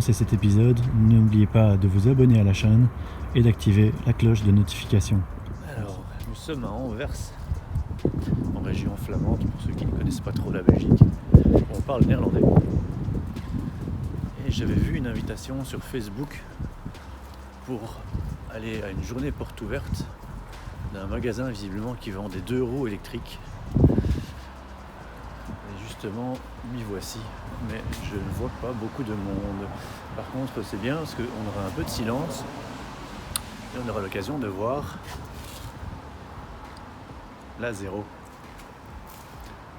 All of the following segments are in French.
commencer cet épisode, n'oubliez pas de vous abonner à la chaîne et d'activer la cloche de notification. Alors, nous sommes à Anvers, en région flamande, pour ceux qui ne connaissent pas trop la Belgique. On parle néerlandais. Et j'avais vu une invitation sur Facebook pour aller à une journée porte ouverte d'un magasin visiblement qui vend des 2 roues électriques. Et justement, m'y voici, mais je ne vois pas beaucoup de monde. Par contre, c'est bien parce qu'on aura un peu de silence et on aura l'occasion de voir la Zero.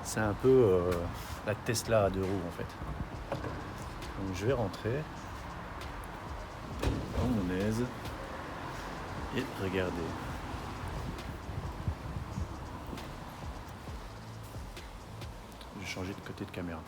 C'est un peu la Tesla à 2 roues en fait. Donc je vais rentrer dans mon aise et regarder. Je vais changer de côté de caméra.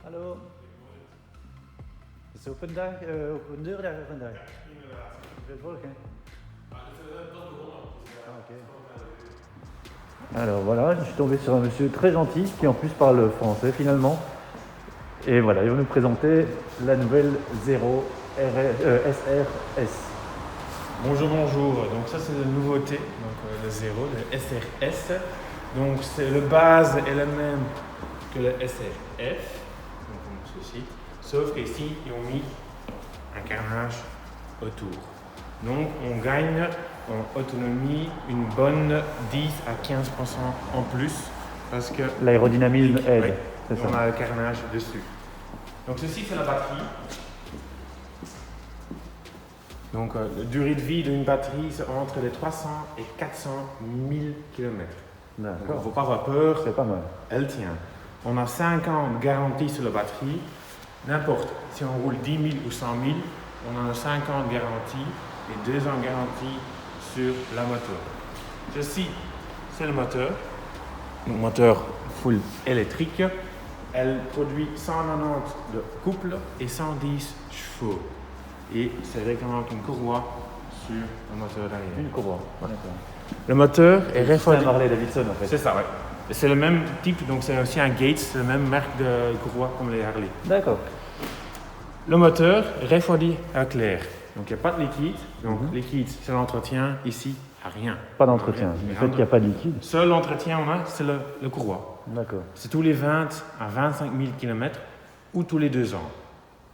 Hallo. Is het open dag, open deurdag vandaag? Hoeveel volk, hè? Ah, ok. Alors voilà, je suis tombé sur un monsieur très gentil qui en plus parle français finalement. Et voilà, il va nous présenter la nouvelle Zero SRS. Bonjour, bonjour. Donc ça c'est la nouveauté, donc le Zero, le SRS. Donc c'est le base est la même que le SRF, donc comme ceci. Sauf qu'ici ils ont mis un carnage autour. Donc on gagne en autonomie une bonne 10 à 15% en plus parce que L'aérodynamisme aide, oui, c'est ça. on a le carnage dessus. Donc ceci c'est la batterie. Donc la durée de vie d'une batterie c'est entre les 300 et 400 000 km. Donc il ne faut pas avoir peur, C'est pas mal. elle tient. On a 5 ans de garantie sur la batterie. N'importe, si on roule 10 000 ou 100 000, on a 5 ans de garantie et 2 ans de garantie sur la moteur. Ceci, c'est le moteur. Le moteur full électrique. elle produit 190 de couple et 110 chevaux. Et c'est réglé avec une courroie sur le moteur derrière. Une courroie. Voilà. Le moteur est C'est refroidi. un Harley Davidson en fait. C'est ça, ouais. C'est le même type, donc c'est aussi un Gates, c'est la même marque de courroie comme les Harley. D'accord. Le moteur est refroidi avec l'air. Donc il n'y a pas de liquide. Donc liquide, c'est l'entretien. Ici, rien. Pas d'entretien. Du fait qu'il n'y a pas de liquide. Seul entretien on a, c'est le courroie. D'accord. C'est tous les 20 à 25 000 km ou tous les 2 ans.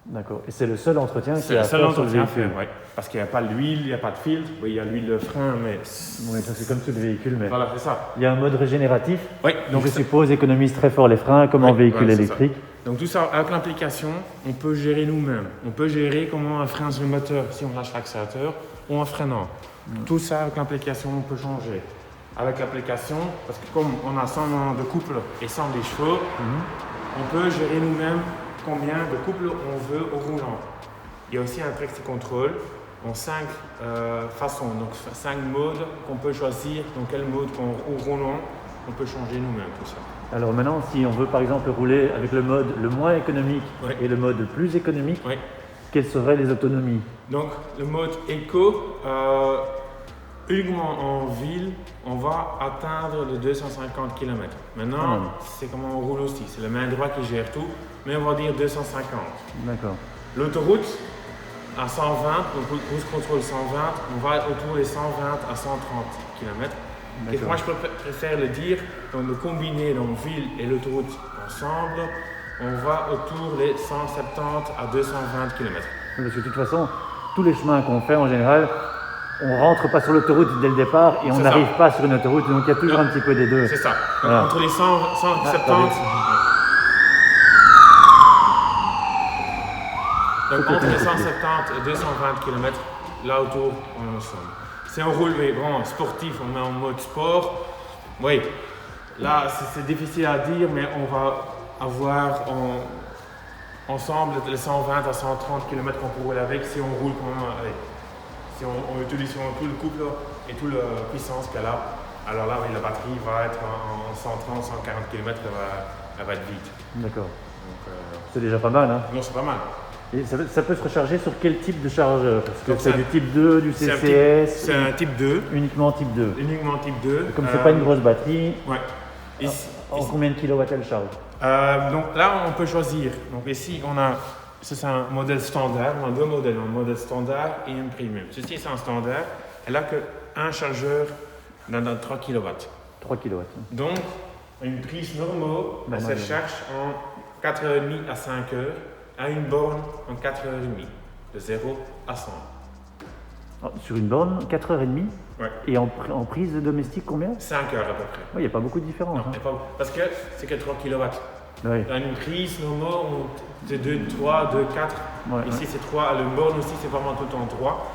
D'accord. Et c'est le seul entretien qui C'est est à le seul faire sur le entretien à véhicule. faire, ouais. Parce qu'il n'y a pas d'huile, il n'y a pas de filtre. Oui, il y a l'huile de frein, mais. Oui, ça c'est comme tout le véhicule, mais Voilà, c'est ça. il y a un mode régénératif Oui, donc je ça- suppose économise très fort les freins comme en Ouais, véhicule ouais, c'est électrique. Donc tout ça, avec l'application, on peut gérer nous-mêmes. On peut gérer comment on freine sur le moteur si on lâche l'accélérateur ou en freinant. Tout ça, avec l'application, on peut changer. Avec l'application, parce que comme on a 100 de couple et 100 des chevaux, on peut gérer nous-mêmes combien de couple on veut au roulant. Il y a aussi un Traction Control en 5 façons, donc 5 modes qu'on peut choisir, dans quel mode au roulant, on peut changer nous-mêmes tout ça. Alors maintenant, si on veut par exemple rouler avec le mode le moins économique Ouais. et le mode le plus économique, Oui. quelles seraient les autonomies? Donc le mode éco, uniquement en ville, on va atteindre les 250 km. Maintenant, c'est comment on roule aussi. C'est le main droit qui gère tout, mais on va dire 250. D'accord. L'autoroute, à 120, donc cruise control 120, on va autour des 120 à 130 km. Et D'accord. moi, je préfère le dire, donc le combiner dans ville et l'autoroute ensemble, on va autour des 170 à 220 km. Parce que de toute façon, tous les chemins qu'on fait en général, on rentre pas sur l'autoroute dès le départ et on C'est ça. n'arrive pas sur une autoroute, donc il y a toujours un petit peu des deux. C'est ça. Donc, Voilà. entre les 170. pardon. Donc entre les 170 et 220 km, là autour, on en somme. Si on roule mais vraiment sportif, on met en mode sport, oui, là c'est difficile à dire, mais on va avoir ensemble les 120 à 130 km qu'on peut rouler avec si on roule quand même avec. Si on utilise tout le couple et toute la puissance qu'elle a, alors là oui, la batterie va être en 130, 140 km, elle va être vite. D'accord. Donc, C'est déjà pas mal, hein. non, c'est pas mal. Et ça peut se recharger sur quel type de chargeur? Parce que Donc, c'est c'est du type 2, du C'est un CCS, type- c'est un type 2, uniquement type 2. uniquement type 2. Comme c'est pas une grosse batterie, Ouais. Ici, en combien de kilowatts elle charge? donc là, on peut choisir. Donc ici, on a, ça c'est un modèle standard. On a deux modèles, un modèle standard et un premium. Ceci, c'est un standard. Elle a qu'un chargeur dans 3 kW. 3 kilowatts. Donc, une prise normale, elle se Normal. charge en 4h30 à 5h, à une borne en 4h30, de 0 à 100. Ah, sur une borne, 4h30. Ouais. Et en prise domestique, combien? 5 heures à peu près. Il n'y a pas beaucoup de différence. Non, hein. mais pas- parce que c'est que 3 kW. Oui. Dans une prise normale, c'est 2, 3, 2, 4. Ouais, Ici, c'est 3. Le borne aussi, c'est vraiment tout en 3.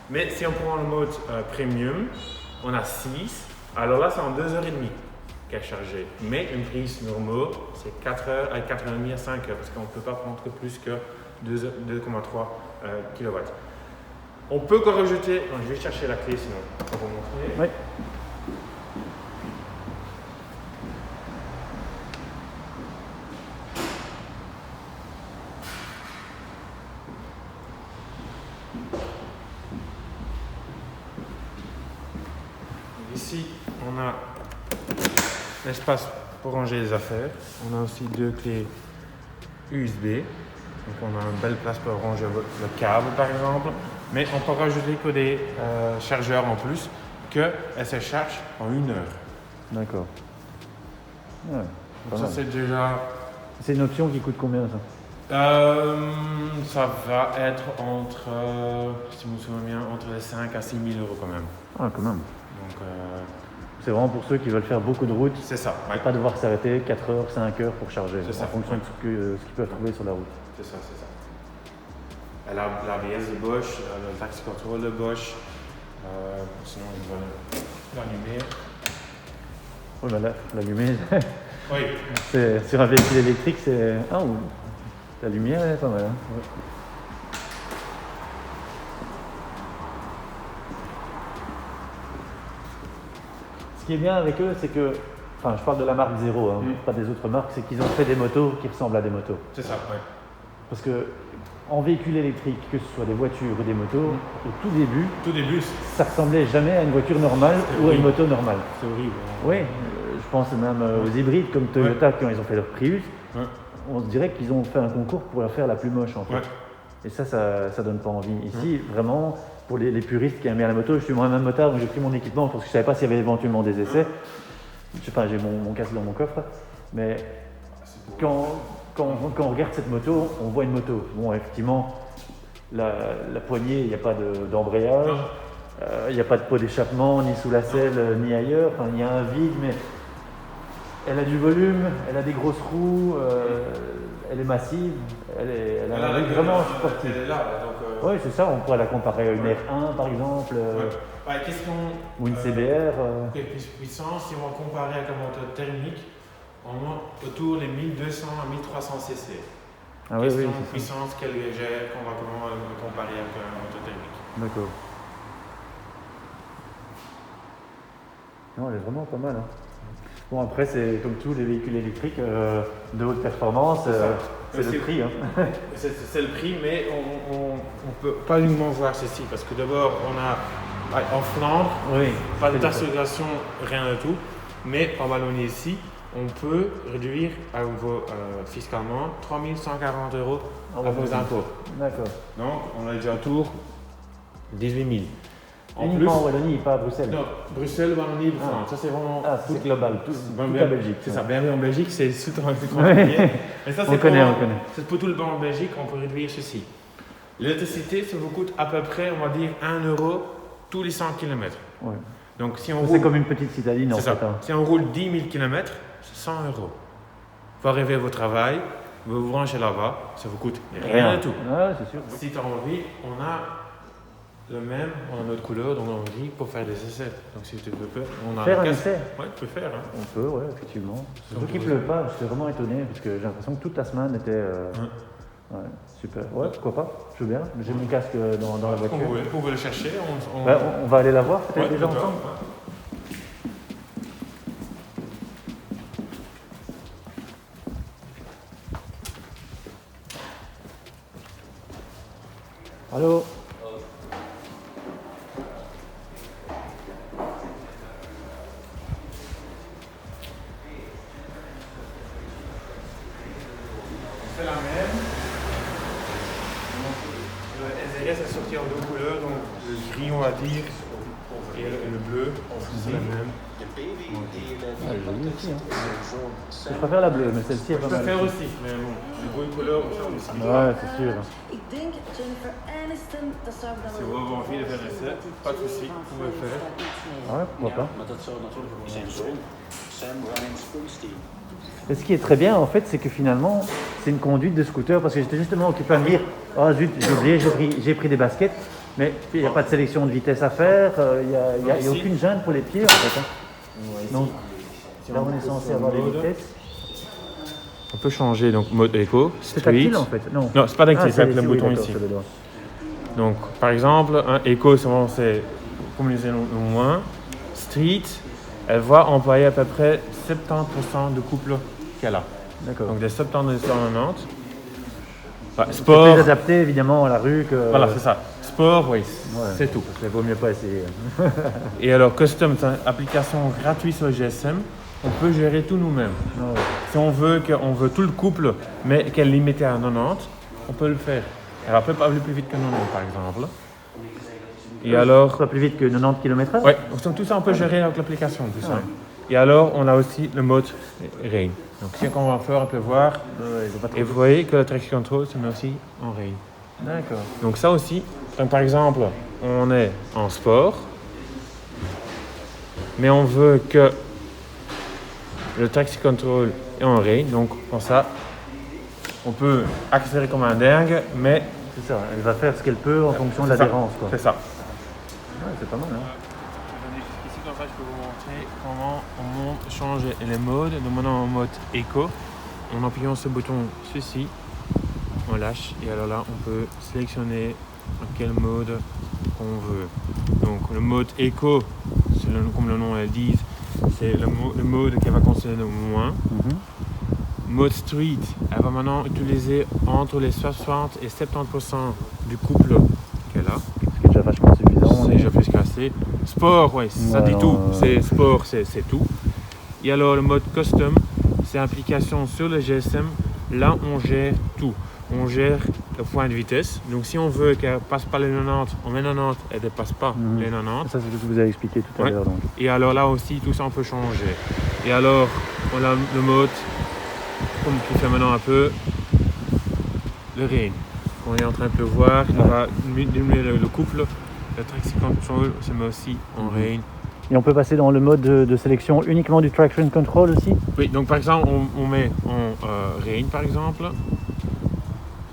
Mais si on prend le mode premium, on a 6. Alors là, c'est en 2h30 qu'elle est chargée. Mais une prise normale, c'est 4h à 4h30 à 5h. Parce qu'on ne peut pas prendre que plus que 2,3 kW. On peut encore rajouter. Non, je vais chercher la clé sinon. Pour vous montrer. Oui. Ici, on a l'espace pour ranger les affaires. On a aussi deux clés USB. Donc on a une belle place pour ranger le câble par exemple. Mais on peut rajouter que des chargeurs en plus qu'elles se chargent en 1 heure. D'accord. Ouais, pas Donc ça mal. c'est déjà... C'est une option qui coûte combien ça? Ça va être entre, si je me souviens bien, entre les 5 à 6 000 euros quand même. Ah, quand même. Donc C'est vraiment pour ceux qui veulent faire beaucoup de routes, c'est ça. et Ouais. pas devoir s'arrêter 4 heures, 5 heures pour charger, C'est ça, en fonction de ce qu'ils peuvent trouver sur la route. C'est ça, c'est ça. Elle a l'ABS de Bosch, le Traction Control de Bosch. Sinon, je vais l'allumer. Oui, bah là, l'allumer, Oui, c'est sur un véhicule électrique, c'est. Ah, oui. La lumière elle est pas mal. Hein. Ouais. Ce qui est bien avec eux, c'est que enfin je parle de la marque Zero, hein, pas des autres marques, c'est qu'ils ont fait des motos qui ressemblent à des motos. C'est ça, ouais. Parce que en véhicule électrique, que ce soit des voitures ou des motos, au tout début, ça ressemblait jamais à une voiture normale ou à une moto normale. C'est horrible. Oui, je pense même aux hybrides comme Toyota quand ils ont fait leur Prius. On se dirait qu'ils ont fait un concours pour faire la plus moche en fait. Et ça donne pas envie. Ici, vraiment, pour les puristes qui aiment bien la moto, je suis moi-même motard, donc j'ai pris mon équipement parce que je savais pas s'il y avait éventuellement des essais. Je sais pas, j'ai mon casque dans mon coffre, mais quand on regarde cette moto, on voit une moto. Bon, effectivement, la poignée, il n'y a pas d'embrayage, il n'y a pas de pot d'échappement, ni sous la selle, ni ailleurs. Enfin, il y a un vide, mais elle a du volume, elle a des grosses roues, elle est massive, elle a un rythme vraiment sportif. Elle est là, donc... Oui, c'est ça, on pourrait la comparer à une R1 par exemple, question, ou une CBR. Puissance, si on va comparer avec un moteur thermique, on monte autour des 1200 à 1300 cc. Ah oui, Question oui, puissance qu'elle gère, qu'on va comparer avec un moteur thermique. D'accord. Non, elle est vraiment pas mal. Hein. Bon, après, c'est comme tous les véhicules électriques de haute performance, c'est le prix. Hein. C'est le prix, mais on peut pas uniquement voir ceci, parce que d'abord, on a en Flandre, pas d'association, rien du tout, mais en Wallonie ici, on peut réduire à vos, fiscalement 3 140 € à vos impôts. D'accord. Donc, on a déjà autour 18 000. Uniquement en Wallonie, pas à Bruxelles. Non, Bruxelles, Wallonie, France. Ça, c'est vraiment. C'est global, toute la Belgique. C'est ça, bien vu en Belgique, c'est tout compliqué. Mais ça, on connaît. C'est pour tout le banc en Belgique, on peut réduire ceci. L'électricité, ça vous coûte à peu près, on va dire, 1 € tous les 100 km. Ouais. Donc, si on roule. C'est comme une petite citadine en fait. Si on roule 10 000 km, c'est 100 €. Vous arrivez à votre travail, vous vous branchez là-bas, ça vous coûte rien du tout. Ouais, c'est sûr. Si tu as envie, on a le même, on a notre couleur, donc on dit pour faire des essais. Donc si tu veux on a faire un essai. Ouais, tu peux faire. Hein. On peut, ouais, effectivement. Surtout qu'il ne pleut pas, je suis vraiment étonné parce que j'ai l'impression que toute la semaine était. Ouais, super. Ouais, pourquoi pas, je veux bien. J'ai mon casque dans la voiture. Vous pouvez le chercher. On va aller la voir peut-être déjà ensemble. Allô? C'est la même. Donc, le SRS est sorti en deux couleurs, donc le gris on va dire et le bleu, c'est la même. Ah, joli aussi, hein. Je préfère la bleue, mais celle-ci est pas mal. Je préfère aussi, mais bon, les bruits couleurs aussi. Ouais, c'est sûr. Si vous avez envie de faire un essai, pas de souci, vous pouvez le faire. Ouais, pourquoi pas. Et ce qui est très bien en fait, c'est que finalement, c'est une conduite de scooter parce que j'étais justement occupé à me dire oh zut, j'ai oublié, j'ai pris des baskets, mais il n'y a pas de sélection de vitesse à faire, il n'y a aucune gêne pour les pieds en fait. Hein. Donc là, on est censé avoir des vitesses. On peut changer donc mode éco, C'est street. tactile en fait, non? Non, c'est pas tactile, c'est avec le bouton d'accord, ici. c'est le doigt. Donc, par exemple, un éco, c'est comme les éléments moins. Street, elle va employer à peu près 70% de couple qu'elle a. D'accord. Donc, des 70 et 190. Bah, C'est sport. plus adapté évidemment à la rue que. Voilà, c'est ça. Sport, oui, Ouais, c'est tout. Il vaut mieux pas essayer. Et alors, custom, c'est une application gratuite sur le GSM. On peut gérer tout nous-mêmes. Ah ouais. Si on veut tout le couple, mais qu'elle est limitée à 90, on peut le faire. Elle va pas aller plus vite que 90, par exemple. Et alors, Pas plus vite que 90 km/h? ouais, donc tout ça on peut gérer avec l'application, tout ça. Ouais. Et alors, on a aussi le mode rain. Donc, si on va faire, on peut voir. Ils ont pas trop Et vous voyez que le traction control se met aussi en rain. D'accord. Donc, ça aussi. Donc, par exemple, on est en sport, mais on veut que le traction control est en rain. Donc, pour ça, on peut accélérer comme un dingue, mais C'est ça, elle va faire ce qu'elle peut en fonction de l'adhérence. Quoi. c'est ça. Ouais, c'est pas mal. Hein. Ici, comme ça, je peux vous montrer comment on change les modes. Donc maintenant en mode éco, en appuyant ce bouton ceci, on lâche et alors là, on peut sélectionner dans quel mode on veut. Donc le mode éco, comme le nom le dit, c'est le mode qui va consommer le moins. Mode Street, elle va maintenant utiliser entre les 60 et 70% du couple qu'elle a. Ce qui est déjà vachement suffisant. C'est déjà plus qu'assez. Sport, ouais, ça dit tout. C'est sport, c'est tout. Et alors le mode Custom, c'est application sur le GSM. Là, on gère tout. On gère le point de vitesse. Donc si on veut qu'elle passe pas les 90, on met 90, elle ne dépasse pas les 90. Ça, c'est ce que vous avez expliqué tout à l'heure. Donc. Et alors là aussi, tout ça, on peut changer. Et alors, on a le mode, comme tu fais maintenant un peu, le rain. On est en train de le voir, il va diminuer le couple. Le traction control se met aussi en rain. Et on peut passer dans le mode de sélection uniquement du traction control aussi? Oui, donc par exemple, on met en rain par exemple,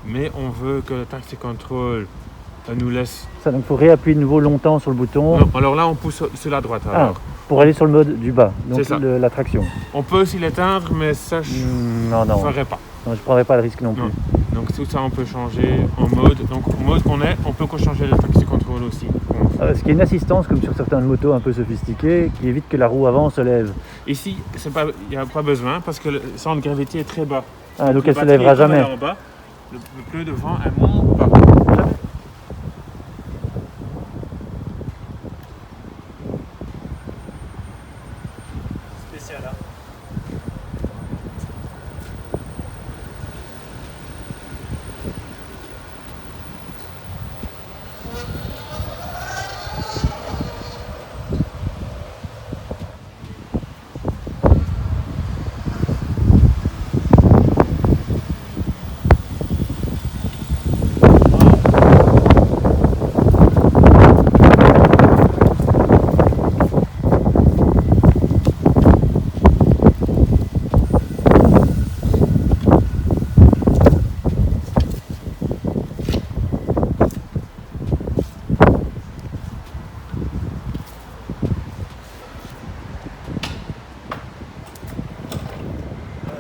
mais on veut que le traction control nous laisse... Ça, donc il faut réappuyer de nouveau longtemps sur le bouton. Non, alors là on pousse sur la droite. Alors. Pour aller sur le mode du bas, donc ça. La traction. On peut aussi l'éteindre, mais ça je ne ferai pas. Non, je ne prendrai pas le risque non plus. Donc tout ça on peut changer en mode. Donc au mode qu'on est, on peut changer le traction control aussi. Ce qui est une assistance comme sur certaines motos un peu sophistiquées qui évite que la roue avant se lève. Ici, il n'y a pas besoin parce que le centre de gravité est très bas. Donc elle ne se lèvera jamais. En bas, le pneu devant, elle monte pas. Spécial là.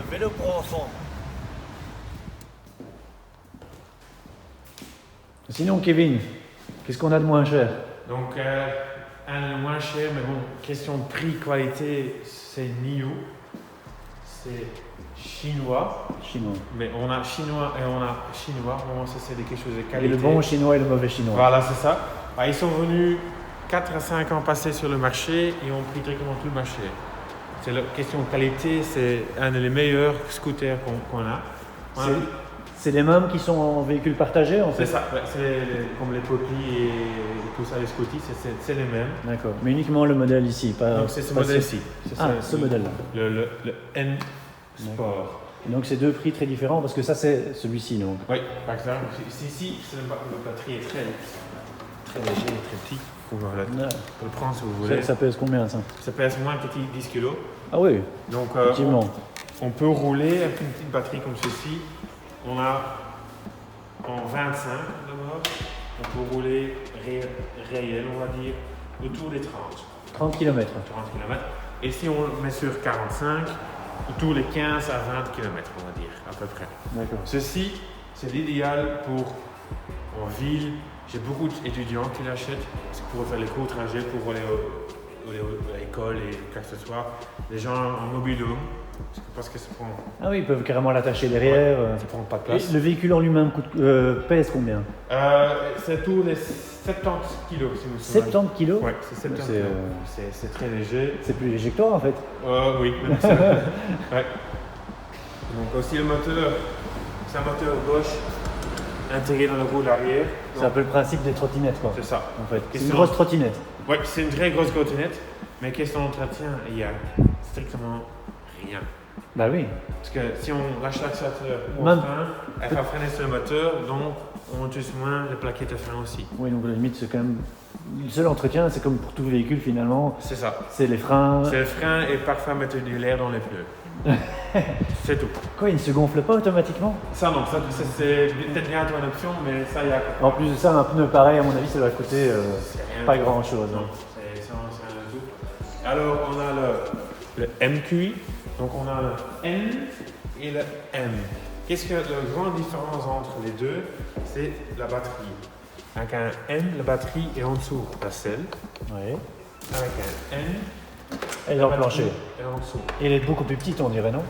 Vélo pour enfants. Sinon, Kevin, qu'est-ce qu'on a de moins cher? Donc, un moins cher, mais bon, question prix-qualité, c'est NIO. C'est chinois. Mais on a chinois et on a chinois. Bon, ça, c'est quelque chose de qualité. Et le bon chinois et le mauvais chinois. Voilà, c'est ça. Ils sont venus 4 à 5 ans passés sur le marché et ont pris directement tout le marché. C'est la question de qualité, c'est un des meilleurs scooters qu'on a. C'est les mêmes qui sont en véhicule partagé en fait? C'est ça, ouais, comme les Popli et tout ça, les Scotty, c'est les mêmes. D'accord, mais uniquement le modèle ici, pas... Donc c'est ce modèle-ci. Ce modèle-là. Le N Sport. Et donc c'est deux prix très différents parce que ça c'est celui-ci donc. Oui, par exemple, ici, le batterie est très léger, très petit. On peut le prendre si vous voulez. Ça pèse combien ça? Ça pèse moins que 10 kg. Ah oui, donc effectivement. On peut rouler avec une petite batterie comme ceci. On a en 25 d'abord. On peut rouler réel, on va dire, autour des 30. 30 km. 30 km. Et si on le met sur 45, autour des 15 à 20 km, on va dire, à peu près. D'accord. Ceci, c'est l'idéal pour en ville. J'ai beaucoup d'étudiants qui l'achètent pour faire les courts trajets, pour aller à l'école et quoi que ce soit. Les gens en mobil-home, parce que ça prend... Ah oui, ils peuvent carrément l'attacher derrière. Ça prend pas de place. Et le véhicule en lui-même pèse combien? C'est autour des 70 kg, si vous souvenez. 70 kg? Oui, c'est 70 kg. C'est très léger. C'est plus léger que toi en fait. Oui, même ça. Ouais. Donc aussi le moteur, c'est un moteur Bosch intégré dans le roue arrière. C'est un peu le principe des trottinettes quoi. C'est ça. En fait. C'est une grosse trottinette. Oui, c'est une très grosse trottinette, mais question d'entretien, il y a strictement rien. Bah oui. Parce que si on lâche l'accélérateur ou Même... on freine, elle va freiner sur le moteur, donc on utilise moins les plaquettes de frein aussi. Oui, donc à la limite, c'est quand même. Le seul entretien, c'est comme pour tout véhicule finalement. C'est ça. C'est les freins. C'est les freins et parfois mettre de l'air dans les pneus. C'est tout. Quoi, ils ne se gonflent pas automatiquement? Ça non, ça c'est peut-être bientôt une option, mais ça il y a. En plus de ça, un pneu pareil, à mon avis, ça va coûter pas grand chose. Non, c'est rien du tout. Alors on a le MQI, donc on a le N et le M. Qu'est-ce que la grande différence entre les deux? C'est la batterie. Avec un M, la batterie est en dessous de la selle. Oui. Avec un N, Elle est dans le plancher. Et en dessous. Et elle est beaucoup plus petite, on dirait, non?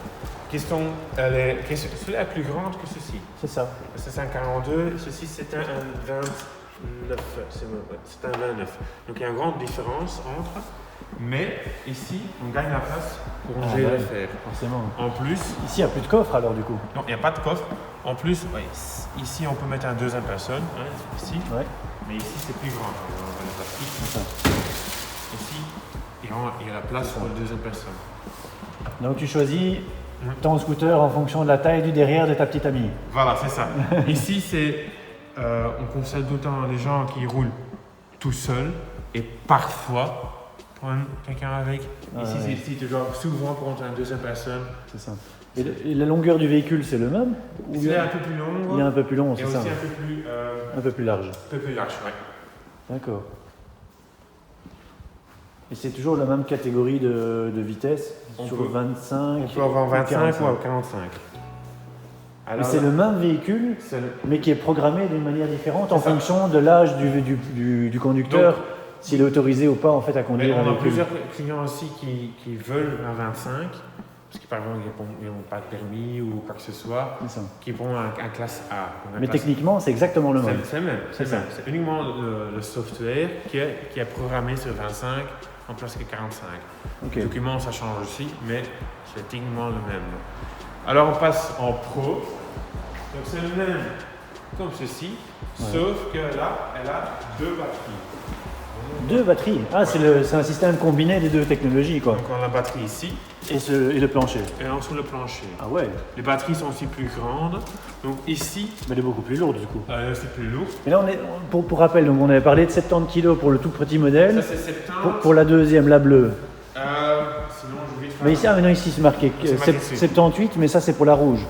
Celle-là est plus grande que ceci. C'est ça. C'est un 42, ceci c'est un 29. C'est un 29. Donc il y a une grande différence entre. Mais ici, on gagne la place pour ranger les affaires. Forcément. En plus. Ici, il n'y a plus de coffre alors du coup. Non, il n'y a pas de coffre. En plus, ici on peut mettre un deuxième personne. Ici. Ouais. Mais ici c'est plus grand. C'est ça. Ici, il y a la place pour la deuxième personne. Donc tu choisis ton scooter en fonction de la taille du derrière de ta petite amie. Voilà, c'est ça. Ici, on conseille tout le temps les gens qui roulent tout seuls et parfois prendre quelqu'un avec. Ici, tu dois souvent prendre une deuxième personne. C'est ça. Et la longueur du véhicule, c'est le même? Il est un peu plus long. Il est un peu plus long, c'est ça. Et aussi un peu plus large. Un peu plus large, oui. D'accord. Et c'est toujours la même catégorie de vitesse sur 25. On peut avoir 25 ou 45. Alors, mais c'est le même véhicule, mais qui est programmé d'une manière différente en fonction de l'âge du conducteur, s'il est autorisé ou pas en fait à conduire. On a plusieurs clients aussi qui veulent un 25, parce qu'ils par exemple ils n'ont pas de permis ou quoi que ce soit, qui vont un classe A. Mais techniquement, c'est exactement le même. C'est le même. C'est uniquement le software qui est programmé sur 25 en place que 45. Okay. Le document, ça change aussi, mais c'est techniquement le même. Alors on passe en pro. Donc c'est le même comme ceci, sauf que là, elle a deux batteries. Deux batteries? Ah, c'est un système combiné des deux technologies, quoi. Donc on a la batterie ici. Et le plancher. Et en dessous le plancher. Ah ouais. Les batteries sont aussi plus grandes. Donc ici. Mais elle est beaucoup plus lourde du coup. C'est plus lourd. Mais là, pour rappel, donc on avait parlé de 70 kg pour le tout petit modèle. Ça c'est 70. Pour la deuxième, la bleue. Sinon, je vais te faire. Mais ici, non, ici c'est marqué 78, mais ça c'est pour la rouge.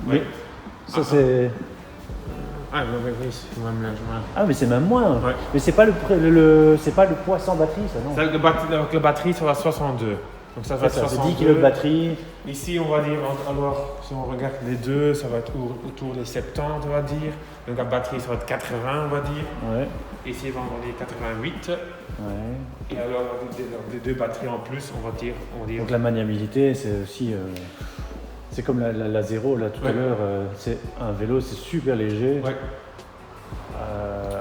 Oui. Ça c'est. Ah oui, c'est même là. Ah mais c'est même moins. Ouais. Mais c'est pas c'est pas le poids sans batterie, ça non? Donc la batterie ça va 62. Donc ça va 62. C'est 10 kg de batterie. Ici on va dire, alors si on regarde les deux, ça va être autour des 70 on va dire. Donc la batterie ça va être 80 on va dire. Ouais. Ici on va dire 88. Ouais. Et alors des deux batteries en plus on va dire. Donc la maniabilité c'est aussi. C'est comme la Zero là tout à l'heure, c'est un vélo, c'est super léger. Ouais.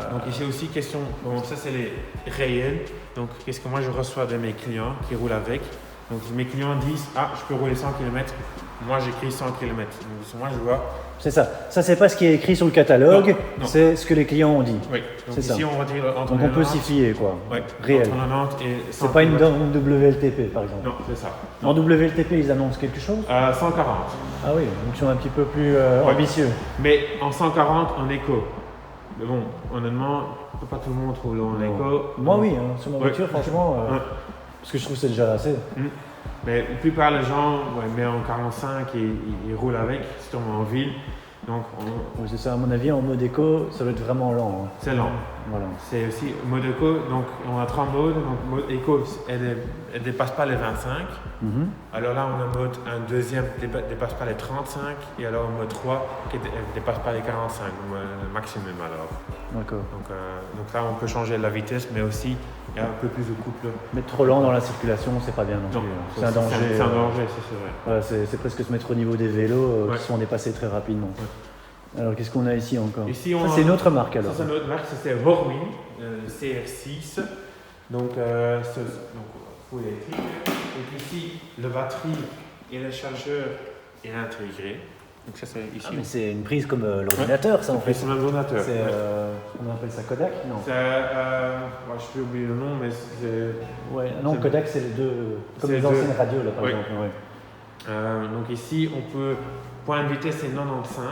Donc ici aussi question, bon ça c'est les réels, donc qu'est-ce que moi je reçois de mes clients qui roulent avec. Donc mes clients disent je peux rouler 100 km, moi j'écris 100 km. Donc moi je vois. C'est ça. Ça c'est pas ce qui est écrit sur le catalogue, c'est ce que les clients ont dit. Oui. Donc c'est ici ça. on va dire entre donc on peut s'y fier quoi. Ouais. Réel. Entre 90 et 100 c'est pas une km. WLTP par exemple. Non, c'est ça. En WLTP ils annoncent quelque chose? 140. Ah oui, donc ils sont un petit peu plus ambitieux. Mais en 140 en éco. Mais bon, honnêtement, pas tout le monde roule en éco. Moi oui, sur ma voiture franchement, parce que je trouve que c'est déjà assez. Mais la plupart des gens, mais en 45, ils roulent avec, surtout en ville. Donc, oui, c'est ça, à mon avis, en mode éco, ça doit être vraiment lent. C'est lent. Voilà. C'est aussi mode éco, donc on a 3 modes. Donc, mode éco, elle ne dépasse pas les 25. Alors là, on a mode, un deuxième qui ne dépasse pas les 35. Et alors, mode 3 qui ne dépasse pas les 45, le maximum alors. D'accord. Donc là, on peut changer la vitesse, mais aussi, il y a un peu plus de couple. Mais trop lent dans la circulation, c'est pas bien non plus. C'est un danger. C'est un danger, c'est vrai. Voilà, c'est presque se mettre au niveau des vélos qui sont dépassés très rapidement. Alors qu'est-ce qu'on a ici encore? Ici, c'est une autre marque alors. Ça, c'est une autre marque, c'est Horwin, le CR6. Donc, full électrique. Donc ici, la batterie et le chargeur est intégré. Donc ça, c'est ici. Mais c'est une prise comme l'ordinateur, ça en fait. C'est un ordinateur. C'est, on appelle ça Kodak, non? Je peux oublier le nom, mais c'est. Ouais, non, Kodak, c'est les deux. Comme les anciennes radios, là, par exemple. Ouais. Donc ici, on peut. Point de vitesse, c'est 95.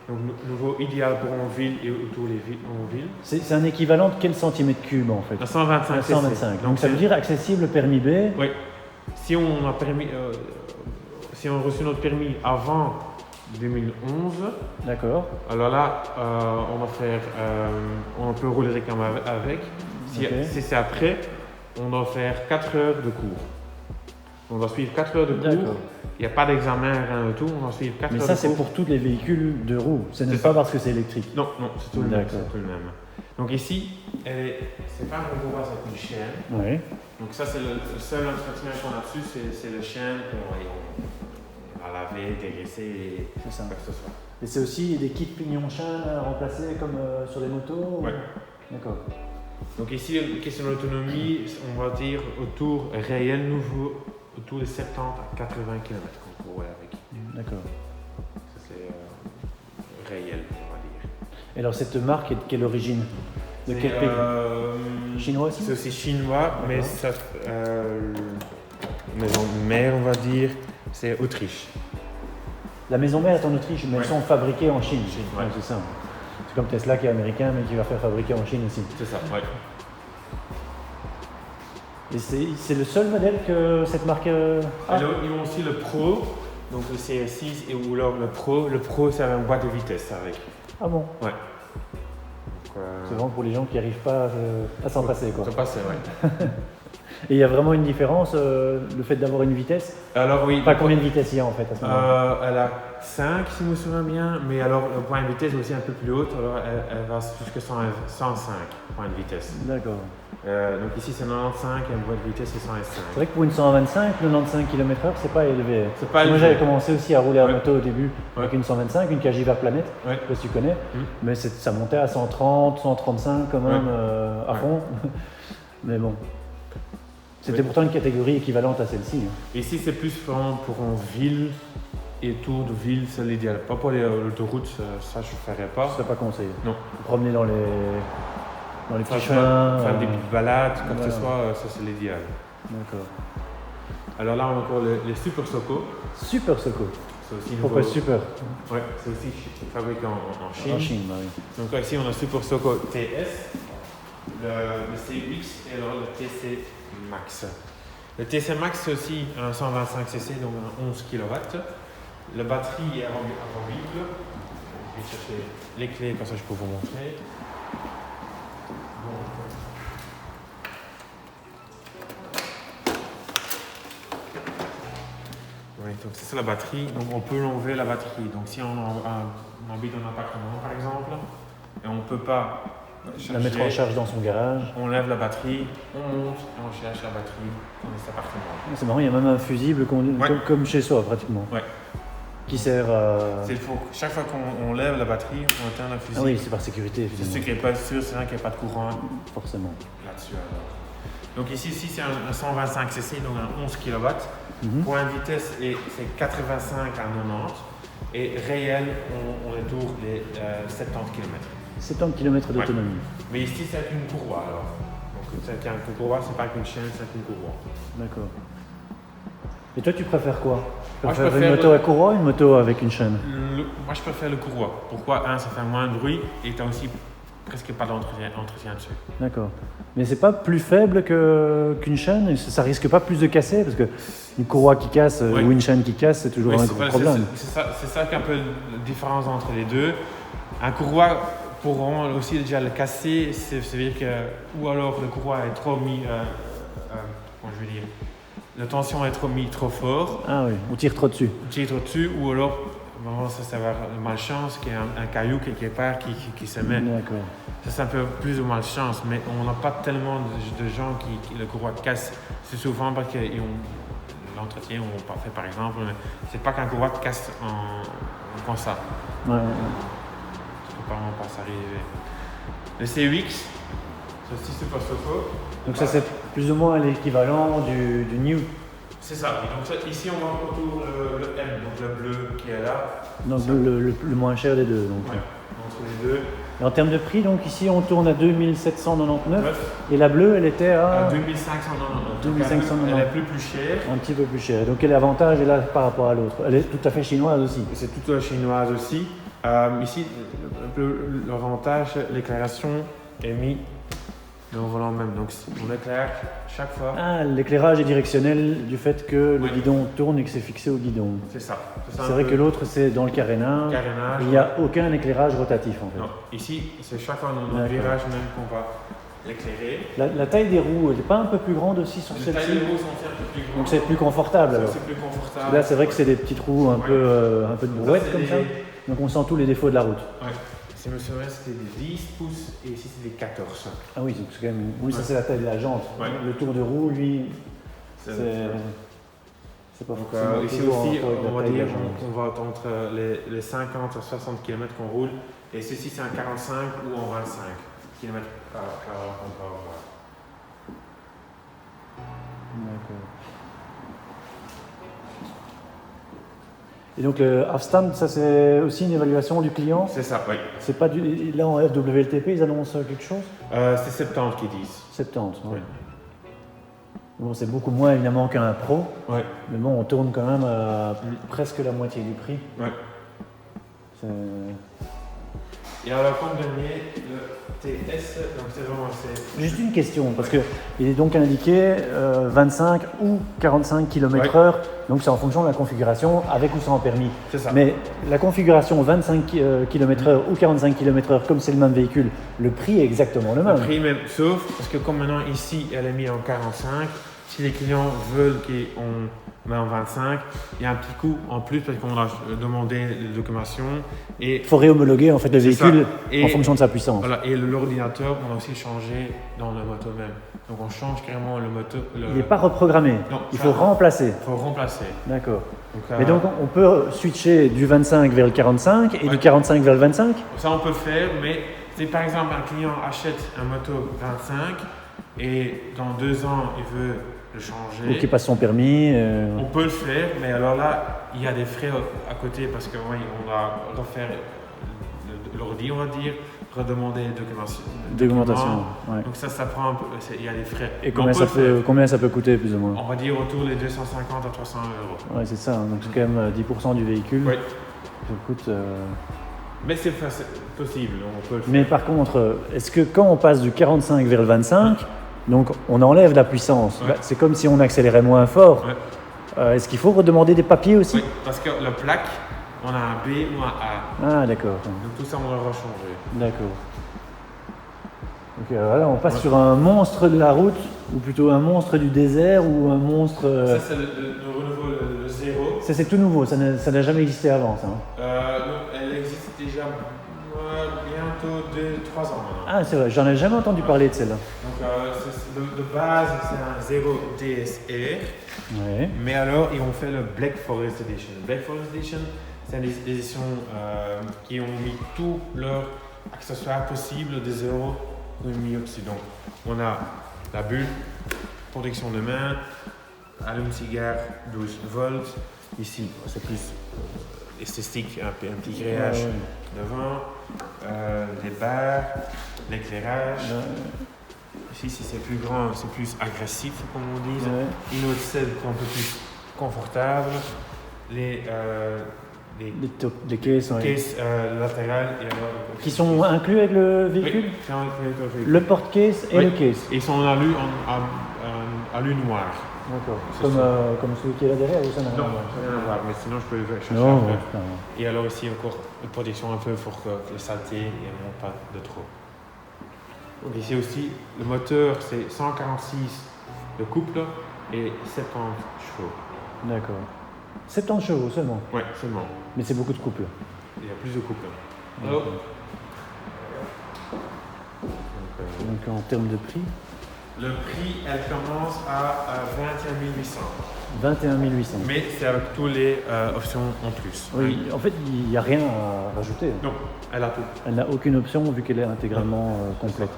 Donc, nouveau idéal pour en ville et autour des villes, en ville. C'est un équivalent de quel centimètre cube en fait? 125. 125. Donc ça veut dire accessible permis B? Oui. Si on a reçu notre permis avant 2011. D'accord. Alors là, on peut rouler directement avec. Si c'est après, on doit faire 4 heures de cours. On doit suivre 4 heures de cours. Il n'y a pas d'examen, rien du tout. On doit suivre 4 heures de cours. Mais ça, c'est pour tous les véhicules de roues. Ce n'est pas parce que c'est électrique. Non, c'est tout le même. Donc ici, c'est pas un concours, c'est une chaîne. Oui. Donc ça, c'est le seul entretien qu'on a dessus, c'est le chaîne qu'on va laver, dégraisser et C'est ça. quoi que ce soit. Et c'est aussi des kits pignon-chaîne remplacés comme sur les motos? Ouais. D'accord. Donc ici, question d'autonomie, on va dire autour réel nouveau, autour de 70 à 80 km qu'on peut rouler avec. D'accord. Ça c'est réel, on va dire. Et alors cette marque est de quelle origine? De quel pays? Chinois aussi? C'est aussi chinois, mais ça, maison mère, on va dire, c'est Autriche. La maison mère est en Autriche, mais elles sont fabriquées en Chine. Ouais. C'est ça. C'est comme Tesla qui est américain, mais qui va faire fabriquer en Chine aussi. C'est ça, ouais. Et c'est le seul modèle que cette marque a? Alors, ils ont aussi le Pro, donc le CS6 et ou alors le Pro. Le Pro, c'est une boîte de vitesse avec. Ah bon? Ouais. C'est vraiment pour les gens qui n'arrivent pas à s'en passer, quoi. Ça passe, ouais. Et il y a vraiment une différence, le fait d'avoir une vitesse? Alors oui. Pas combien de vitesses il y a en fait à ce moment-là? Elle a 5 si je me souviens bien, mais alors le point de vitesse est aussi un peu plus haut, alors elle va jusqu'à 105 points de vitesse. D'accord. Donc ici c'est 95 et un point de vitesse c'est 105. C'est vrai que pour une 125, 95 km/h, c'est pas élevé. C'est pas Moi élevé. j'avais commencé aussi à rouler à Ouais. moto au début Ouais. avec une 125, une Cagiver Planète, Ouais. je sais pas si tu connais, Mm. mais ça montait à 130, 135 quand même à Ouais. fond. Mais bon. C'était pourtant une catégorie équivalente à celle-ci. hein. Ici c'est plus vraiment pour en ville et tour de ville, c'est l'idéal. Pas pour l'autoroute, ça je ne ferais pas. C'est pas conseillé. Non. Promener dans les petits Faire chemins. des petites balades, quoi que ce voilà. soit, ça c'est l'idéal. D'accord. Alors là on a encore les Super Soco. Super Soco. C'est aussi Pourquoi nouveau. super? Ouais, c'est aussi fabriqué en Chine. En Chine, bah oui. Donc là, ici on a Super Soco TS, le CX et alors le TC Max. Le TC Max c'est aussi un 125cc, donc un 11 kW. La batterie est amovible. Je vais chercher les clés, comme ça je peux vous montrer. Oui, donc c'est ça la batterie. Donc on peut enlever la batterie. Donc si on habite dans un appartement par exemple, et on ne peut pas La mettre en charge dans son garage. on lève la batterie, on monte et on cherche la batterie dans cet appartement. C'est marrant, il y a même un fusible comme chez soi pratiquement. Ouais. Qui sert à. Chaque fois qu'on lève la batterie, on éteint la Ah fusible. oui, c'est par sécurité C'est évidemment. ce qui n'est pas sûr, c'est vrai qu'il n'y a pas de courant Forcément. là-dessus. Donc ici c'est un 125cc, donc un 11 kW. Mhm. Point de vitesse, c'est 85 à 90. Et réel, on est autour des 70 km. 70 km d'autonomie. Mais ici, c'est avec une courroie alors. Donc c'est avec une courroie, c'est pas avec une chaîne, c'est avec une courroie. D'accord. Et toi, tu préfères quoi? Tu Moi, je préfères une préfère moto à courroie ou une moto avec une chaîne? Moi, je préfère le courroie. Pourquoi? Ça fait moins de bruit et tu as aussi presque pas d'entretien dessus. D'accord. Mais c'est pas plus faible qu'une chaîne? Et ça risque pas plus de casser? Parce que une courroie qui casse Oui. ou une chaîne qui casse, c'est toujours Oui, un c'est- gros voilà, problème. C'est ça qui est un peu la différence entre les deux. Un courroie, pour vraiment aussi déjà le casser, c'est-à-dire que, ou alors le courroie est trop mis, comment je veux dire, la tension est trop mise trop fort, Ah oui, on tire trop dessus. tu tires trop dessus, ou alors, vraiment, ça va avoir de malchance, qu'il y a un caillou quelque part qui se met. D'accord. Ça, c'est un peu plus de malchance, mais on n'a pas tellement de gens qui le courroie casse. C'est souvent parce qu'ils ont l'entretien, on fait par exemple, mais c'est pas qu'un courroie casse comme ça. Ouais, ouais, ouais. Ça peut vraiment pas s'arriver. Le CX, c'est aussi super soco. Donc ça, c'est plus ou moins l'équivalent du New. C'est ça. Et donc ça, ici, on voit autour le M, donc le bleu qui est là. Donc le moins cher des deux. Donc. Ouais. Entre les deux. Et en termes de prix, donc ici on tourne à 2799 Neuf. et la bleue elle était à 2599. 2599. Elle est plus chère. un petit peu plus cher. Donc quel avantage est là par rapport à l'autre? Elle est tout à fait chinoise aussi. C'est toute chinoise aussi. Ici, l'avantage, l'éclairation est mis dans le volant même. Donc on éclaire chaque fois. Ah, l'éclairage est directionnel du fait que le Oui. guidon tourne et que c'est fixé au guidon. C'est ça. C'est vrai que l'autre c'est dans le carénage. Carénage. Il n'y a aucun éclairage rotatif en fait. Non, ici, c'est chaque fois dans le D'accord. virage même qu'on va l'éclairer. La taille des roues, elle n'est pas un peu plus grande aussi sur Les tailles celle-ci? de roues sont un peu plus grandes. Donc c'est plus confortable Ça, alors. c'est plus confortable. Là c'est vrai que c'est des petites roues un peu de brouette c'est comme des- ça. Donc on sent tous les défauts de la route. Ouais. si je me souviens, c'était des 10 pouces et ici c'est des 14. Ah oui, donc c'est quand même. Oui, ça c'est la taille de la jante. Ouais. Le tour de roue, lui, c'est pas Donc forcément ici toujours aussi, en rapport avec la on va taille de dire la jante. qu'on va être entre les 50 à 60 km qu'on roule. Et ceci c'est un 45 ou en 25 km par heure qu'on peut avoir. D'accord. Et donc le half-stand, ça c'est aussi une évaluation du client. C'est ça, oui. C'est pas du. Là en FWLTP, ils annoncent quelque chose. C'est 70 qu'ils disent. 70, oui. Oui. Bon, c'est beaucoup moins évidemment qu'un pro, Ouais. mais bon, on tourne quand même à presque la moitié du prix. Ouais. C'est- Et alors comme dernier, le TS, donc c'est vraiment Juste une question, parce qu'il est donc indiqué 25 ou 45 km/h, donc c'est en fonction de la configuration, avec ou sans permis. C'est ça. Mais la configuration 25 km/h ou 45 km/h, comme c'est le même véhicule, le prix est exactement le même. Le prix même, sauf parce que comme maintenant ici elle est mise en 45, si les clients veulent qu'on met en 25, il y a un petit coût en plus parce qu'on a demandé les documentations et Il faut réhomologuer en fait le C'est véhicule ça. Et- en fonction de sa puissance. voilà, et l'ordinateur, on a aussi changé dans le moto même. Donc on change carrément le moteur. Il n'est pas reprogrammé, Non, il ça- faut remplacer. Il faut remplacer. D'accord. Donc, Mais donc on peut switcher du 25 vers le 45 et Ouais. du 45 vers le 25. ça on peut le faire, mais si par exemple un client achète un moto 25 et dans 2 ans il veut le changer. Ou qui passe son permis. On peut le faire, mais alors là, il y a des frais à côté parce qu'on va refaire l'ordi, on va dire, redemander les Documentation. Ouais. Donc ça prend un peu, il y a des frais. Et Mais combien on peut le faire. combien ça peut coûter plus ou moins? On va dire autour des 250 à 300 euros. Ouais, c'est ça. Donc c'est quand même 10% du véhicule. Oui. Ça coûte. Mais c'est possible, on peut le faire. Mais par contre, est-ce que quand on passe du 45 vers le 25, donc on enlève la puissance, Ouais. bah, c'est comme si on accélérait moins fort. Ouais. Est-ce qu'il faut redemander des papiers aussi? Oui, parce que la plaque, on a un B ou un A. Ah d'accord. Donc tout ça, on va rechanger. D'accord. Donc là, on passe sur un monstre de la route, ou plutôt un monstre du désert, ou un monstre. Ça, c'est le renouveau, le 0. Ça c'est tout nouveau, ça n'a jamais existé avant ça. Hein. Non, elle existe déjà bientôt 2-3 ans maintenant. Ah c'est vrai, j'en ai jamais entendu parler de celle-là. Donc de base, c'est un 0 DSR. Ouais. Mais alors, ils ont fait le Black Forest Edition. Black Forest Edition, c'est une édition qui ont mis tous leurs accessoires possibles des euros mis au-dessus. Donc, on a la bulle, protection de main, allume-cigare 12 volts. Ici, c'est plus esthétique, un petit grillage devant, les barres, l'éclairage. Ici, si c'est plus grand, c'est plus agressif, comme on dit. Ouais. Une autre selle un peu plus confortable. Les caisses, ouais. caisses latérales. Et alors, Qui sont inclus avec le véhicule? Oui, c'est inclus avec le véhicule. Le porte-case et Oui. le case. Ils sont en alu noir. D'accord. C'est Comme celui qui est là derrière ou ça n'a rien Non, à voir? ça n'a rien à voir, mais sinon je peux le chercher Non, après. ouais, Et alors ici encore une protection un peu pour que les saletés ne montent pas de trop. Donc ici aussi, le moteur c'est 146 de couple et 70 chevaux. D'accord. 70 chevaux seulement. Ouais, seulement. Mais c'est beaucoup de couple. Il y a plus de couple. D'accord. Donc, Donc en termes de prix, le prix, elle commence à 21 800. 21 800. Mais c'est avec tous les options en plus. Oui, en fait, il n'y a rien à rajouter. Non, elle a tout. Elle n'a aucune option vu qu'elle est intégralement complète.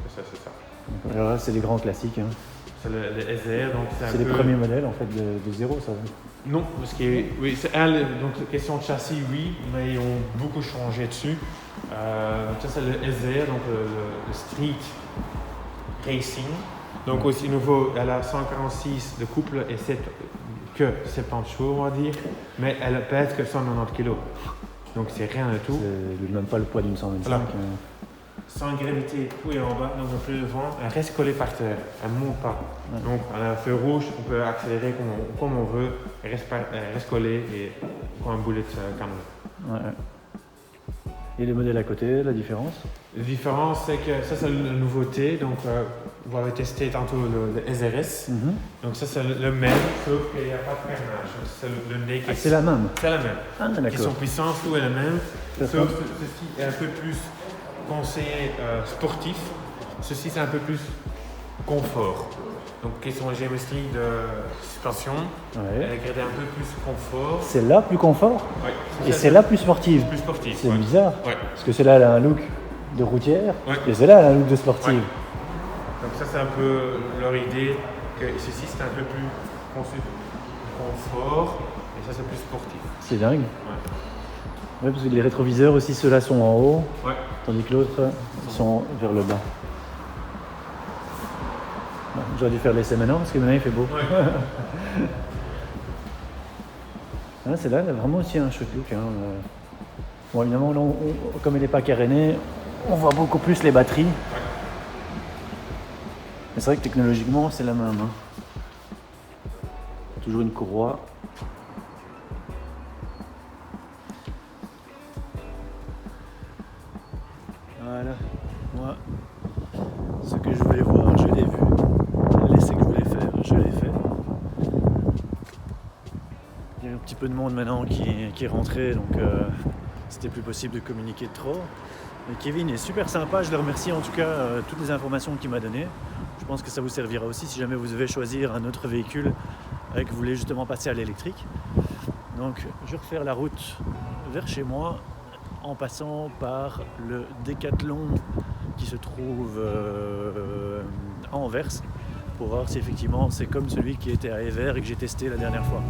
C'est ça. Donc, alors là, c'est les grands classiques. Hein. C'est le SR, donc c'est un C'est peu... les premiers modèles en fait de zéro, ça. Non, parce que oui, c'est elle, donc question de châssis, oui, mais ils ont beaucoup changé dessus. Donc ça c'est le SR, donc le Street Racing. Donc aussi nouveau, elle a 146 de couple et que 70 chevaux on va dire, mais elle pèse que 190 kg. Donc c'est rien du tout. C'est même pas le poids d'une 125. Voilà. Sans gravité, tout est en bas, donc on peut le vent, elle reste collée par terre, elle ne monte pas. Ouais. Donc à un feu rouge, on peut accélérer comme on veut, elle reste collée et comme un boulet de canon. Ouais. Et les modèles à côté, la différence? La différence, c'est que ça, c'est la nouveauté. Donc, vous avez testé tantôt le SRS. Donc, ça, c'est le même, sauf qu'il n'y a pas de carnage. C'est le nez qui C'est la même? C'est la même. Ah, d'accord. Qui sont puissance, tout est la même. D'accord. Sauf ceci est un peu plus conseillé sportif. Ceci, c'est un peu plus confort. Donc, question de géométrie de suspension, elle a gardé un peu plus confort. C'est là plus confort? Ouais. Et c'est là plus sportive? Plus sportif. C'est bizarre. Ouais. Parce que celle-là, elle a un look de routière, Ouais. et celle-là, elle a un look de sportive. Ouais. Donc ça, c'est un peu leur idée, que ceci, c'est un peu plus conçu confort, et ça, c'est plus sportif. C'est dingue. Ouais. Ouais, parce que les rétroviseurs aussi, ceux-là sont en haut, Ouais. tandis que l'autre, ils sont vers le bas. Bon, j'aurais dû faire l'essai maintenant, parce que maintenant il fait beau. Ouais. Ah, c'est là, il a vraiment aussi un chouette look. Hein. Bon, évidemment, là, comme il n'est pas caréné, on voit beaucoup plus les batteries. Mais c'est vrai que technologiquement, c'est la même. Hein. Toujours une courroie. Voilà. Moi, ce que je voulais voir, je l'ai vu. L'essai que je voulais faire, je l'ai fait. Il y a un petit peu de monde maintenant qui est rentré, donc c'était plus possible de communiquer trop. Mais Kevin est super sympa, je le remercie en tout cas toutes les informations qu'il m'a données. Je pense que ça vous servira aussi si jamais vous devez choisir un autre véhicule et que vous voulez justement passer à l'électrique. Donc je vais refaire la route vers chez moi en passant par le Décathlon qui se trouve à Anvers pour voir si effectivement c'est comme celui qui était à Evere et que j'ai testé la dernière fois.